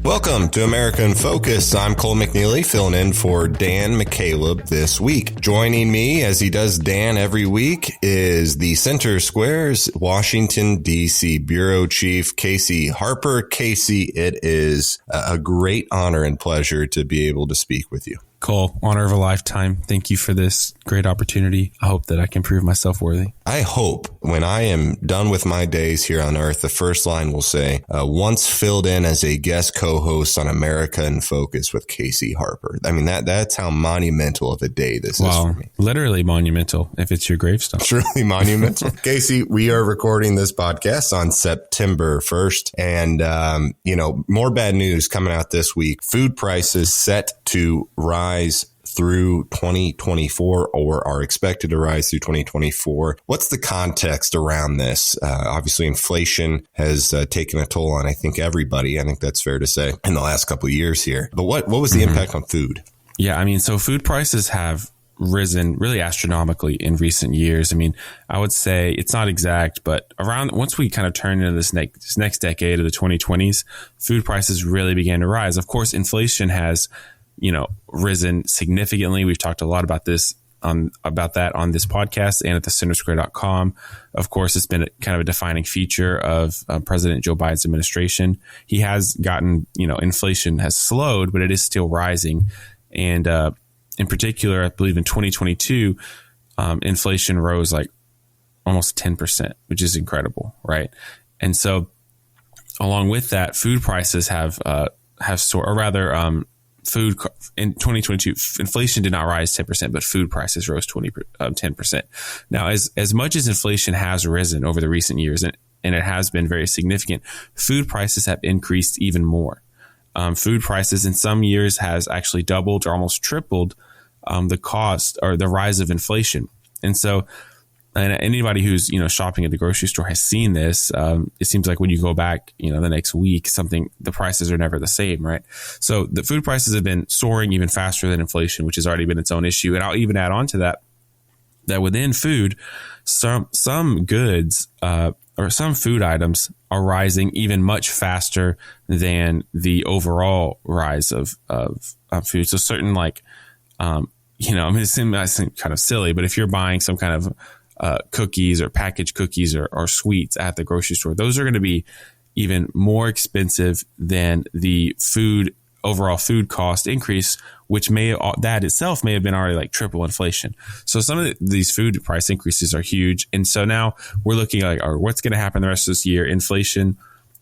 Welcome to America in Focus. I'm Cole McNeely, filling in for Dan McCaleb this week. Joining me, as he does Dan every week, is the Center Square's Washington, D.C. Bureau Chief, Casey Harper. Casey, it is a great honor and pleasure to be able to speak with you. Cole, honor of a lifetime. Thank you for this great opportunity. I hope that I can prove myself worthy. I hope when I am done with my days here on Earth, the first line will say, once filled in as a guest co-host on America in Focus with Casey Harper. I mean, that's how monumental of a day this is for me. Literally monumental if it's your gravestone. Truly monumental. Casey, we are recording this podcast on September 1st. And, more bad news coming out this week. Food prices set to rise through 2024 or are expected to rise through 2024. What's the context around this? Obviously, inflation has taken a toll on, I think, everybody. I think that's fair to say in the last couple of years here. But what was the impact on food? Yeah, I mean, so food prices have risen really astronomically in recent years. I mean, I would say it's not exact, but around once we kind of turn into this next decade of the 2020s, food prices really began to rise. Of course, inflation has risen significantly. We've talked a lot about this, about that on this podcast and at thecentersquare.com. Of course, it's been kind of a defining feature of President Joe Biden's administration. He has gotten, inflation has slowed, but it is still rising. And in particular, I believe in 2022, inflation rose like almost 10%, which is incredible, right? And so along with that, food prices food in 2022, inflation did not rise 10%, but food prices rose 10%. Now, as much as inflation has risen over the recent years, and it has been very significant, food prices have increased even more. Food prices in some years has actually doubled or almost tripled the cost or the rise of inflation. And so, and anybody who's, shopping at the grocery store has seen this. It seems like when you go back, the next week, the prices are never the same, right? So the food prices have been soaring even faster than inflation, which has already been its own issue. And I'll even add on to that within food, some goods, or some food items are rising even much faster than the overall rise of food. So certain it seems kind of silly, but if you're buying some kind of cookies or packaged cookies or sweets at the grocery store, those are going to be even more expensive than the overall food cost increase, which that itself may have been already like triple inflation. So some of these food price increases are huge. And so now we're looking at what's going to happen the rest of this year. Inflation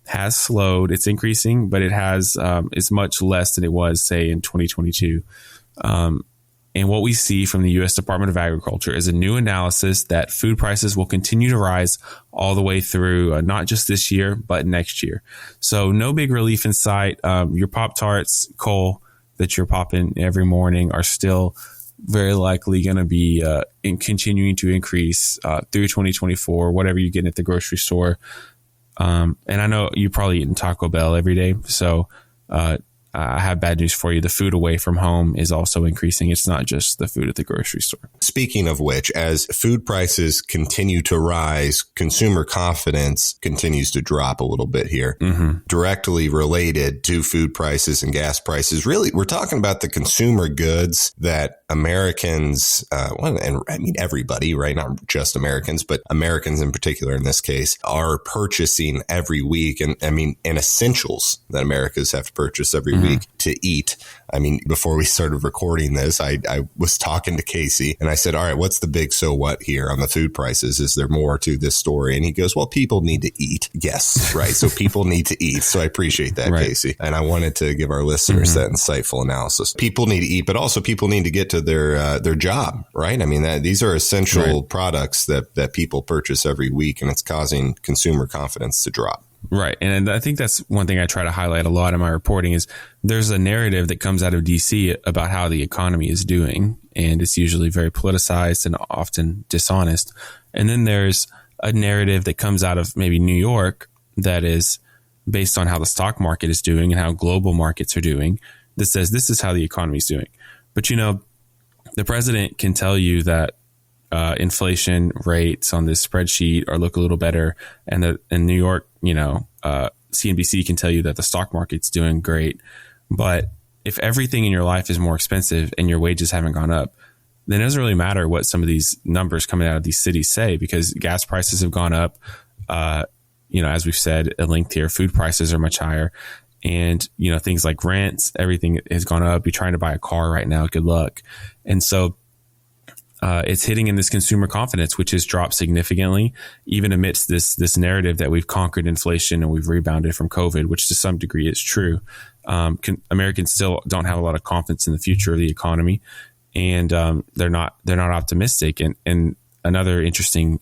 has slowed. It's increasing, but it's much less than it was, say, in 2022. And what we see from the U.S. Department of Agriculture is a new analysis that food prices will continue to rise all the way through not just this year, but next year. So no big relief in sight. Your Pop-Tarts, Cole, that you're popping every morning are still very likely going to be continuing to increase through 2024, whatever you get at the grocery store. And I know you're probably eating Taco Bell every day. So I have bad news for you. The food away from home is also increasing. It's not just the food at the grocery store. Speaking of which, as food prices continue to rise, consumer confidence continues to drop a little bit here. Mm-hmm. Directly related to food prices and gas prices. Really, we're talking about the consumer goods that Americans, and I mean everybody, right? Not just Americans, but Americans in particular in this case, are purchasing every week. And I mean, and essentials that Americans have to purchase every week to eat. I mean, before we started recording this, I was talking to Casey and I said, all right, what's the big so what here on the food prices? Is there more to this story? And he goes, well, people need to eat. Yes, right. So people need to eat. So I appreciate that, right, Casey. And I wanted to give our listeners that insightful analysis. People need to eat, but also people need to get to their job, right? I mean, these are essential products that people purchase every week, and it's causing consumer confidence to drop. Right. And I think that's one thing I try to highlight a lot in my reporting is there's a narrative that comes out of DC about how the economy is doing. And it's usually very politicized and often dishonest. And then there's a narrative that comes out of maybe New York that is based on how the stock market is doing and how global markets are doing that says this is how the economy is doing. But, the president can tell you that inflation rates on this spreadsheet look a little better, and in New York, CNBC can tell you that the stock market's doing great. But if everything in your life is more expensive and your wages haven't gone up, then it doesn't really matter what some of these numbers coming out of these cities say, because gas prices have gone up. As we've said at length here, food prices are much higher. And, things like rents, everything has gone up. You're trying to buy a car right now. Good luck. And so it's hitting in this consumer confidence, which has dropped significantly, even amidst this narrative that we've conquered inflation and we've rebounded from COVID, which to some degree is true. Americans still don't have a lot of confidence in the future of the economy, and they're not optimistic. And another interesting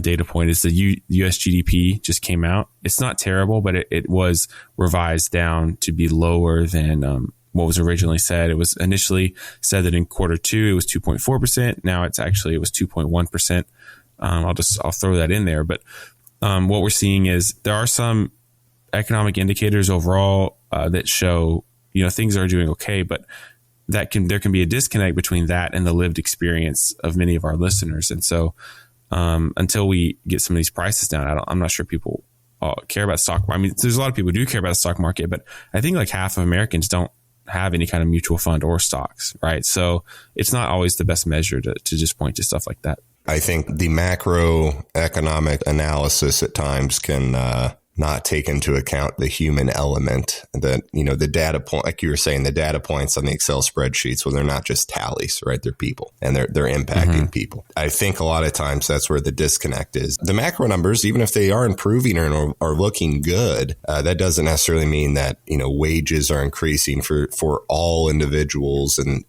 data point is the US GDP just came out. It's not terrible, but it was revised down to be lower than what was originally said. It was initially said that in quarter two, it was 2.4%. Now it was 2.1%. I'll throw that in there. But what we're seeing is there are some economic indicators overall that show, things are doing okay, but there can be a disconnect between that and the lived experience of many of our listeners. And so until we get some of these prices down, I'm not sure people care about stock. I mean, there's a lot of people who do care about the stock market, but I think like half of Americans don't have any kind of mutual fund or stocks, right? So it's not always the best measure to just point to stuff like that. I think the macroeconomic analysis at times can not take into account the human element, that, the data point, like you were saying, the data points on the Excel spreadsheets, well, they're not just tallies, right? They're people, and they're impacting people. I think a lot of times that's where the disconnect is. The macro numbers, even if they are improving or are looking good, that doesn't necessarily mean that, wages are increasing for all individuals and,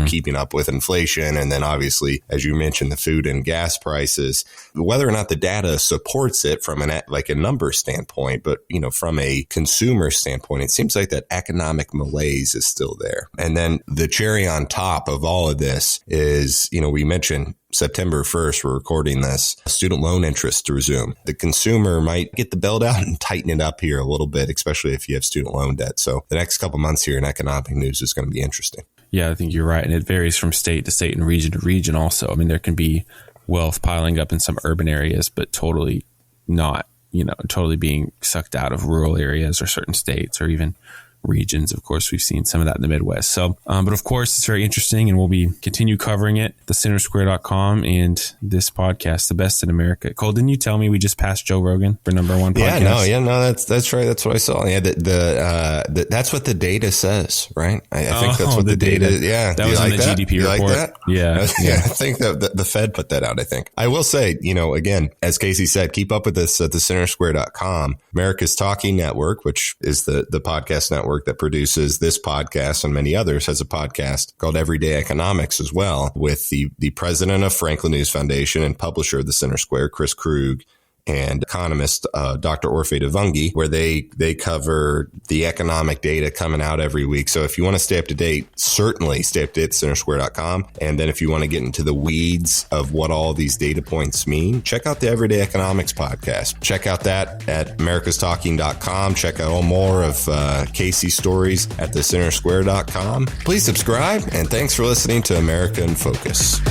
keeping up with inflation. And then obviously, as you mentioned, the food and gas prices, whether or not the data supports it from a number standpoint, but, from a consumer standpoint, it seems like that economic malaise is still there. And then the cherry on top of all of this is, we mentioned September 1st, we're recording this, student loan interest to resume. The consumer might get the belt out and tighten it up here a little bit, especially if you have student loan debt. So the next couple months here in economic news is going to be interesting. Yeah, I think you're right. And it varies from state to state and region to region also. I mean, there can be wealth piling up in some urban areas, but totally not, totally being sucked out of rural areas or certain states or even regions. Of course, we've seen some of that in the Midwest. So, but of course, it's very interesting, and we'll continue covering it. TheCenterSquare.com and this podcast, The Best in America. Cole, didn't you tell me we just passed Joe Rogan for number one podcast? No, that's right. That's what I saw. Yeah, that's what the data says, right? I think that's what the data. Yeah, that was on the GDP report. Like that? Yeah. I think that the Fed put that out. I think I will say, again, as Casey said, keep up with this at TheCenterSquare.com. America's Talking Network, which is the podcast network that produces this podcast and many others, has a podcast called Everyday Economics as well, with the president of Franklin News Foundation and publisher of the Center Square, Chris Krug, and economist Dr. Orphe Devungi, where they cover the economic data coming out every week. So if you want to stay up to date, certainly stay up to date at CenterSquare.com. And then if you want to get into the weeds of what all these data points mean, check out the Everyday Economics podcast. Check out that at americastalking.com. Check out all more of Casey's stories at thecentersquare.com. Please subscribe, and thanks for listening to America in Focus.